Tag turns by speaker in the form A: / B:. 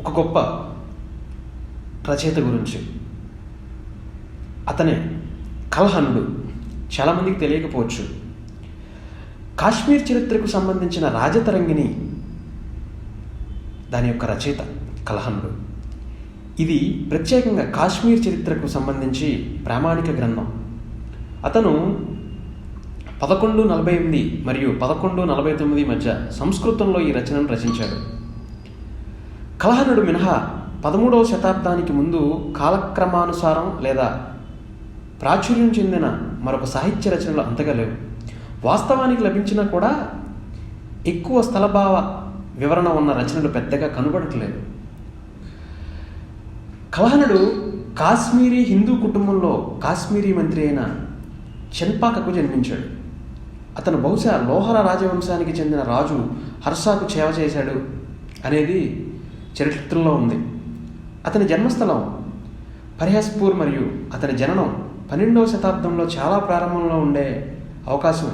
A: ఒక గొప్ప రచయిత గురించి. అతనే కల్హనుడు. చాలామందికి తెలియకపోవచ్చు. కాశ్మీర్ చరిత్రకు సంబంధించిన రాజతరంగిణి దాని యొక్క రచయిత కల్హనుడు. ఇది ప్రత్యేకంగా కాశ్మీర్ చరిత్రకు సంబంధించి ప్రామాణిక గ్రంథం. అతను 1148 మరియు 1149 మధ్య సంస్కృతంలో ఈ రచనను రచించాడు. కల్హనుడు మినహా 13వ శతాబ్దానికి ముందు కాలక్రమానుసారం లేదా ప్రాచుర్యం చెందిన మరొక సాహిత్య రచనలు అంతగా లేవు. వాస్తవానికి లభించినా కూడా ఎక్కువ స్థలభావ వివరణ ఉన్న రచనలు పెద్దగా కనబడట్లేదు. కల్హనుడు కాశ్మీరీ హిందూ కుటుంబంలో కాశ్మీరీ మంత్రి అయిన చంపాకకు జన్మించాడు. అతను బహుశా లోహర రాజవంశానికి చెందిన రాజు హర్షాకు సేవ చేశాడు అనేది చరిత్రలో ఉంది. అతని జన్మస్థలం పర్హస్పూర్ మరియు అతని జననం 12వ శతాబ్దంలో చాలా ప్రారంభంలో ఉండే అవకాశం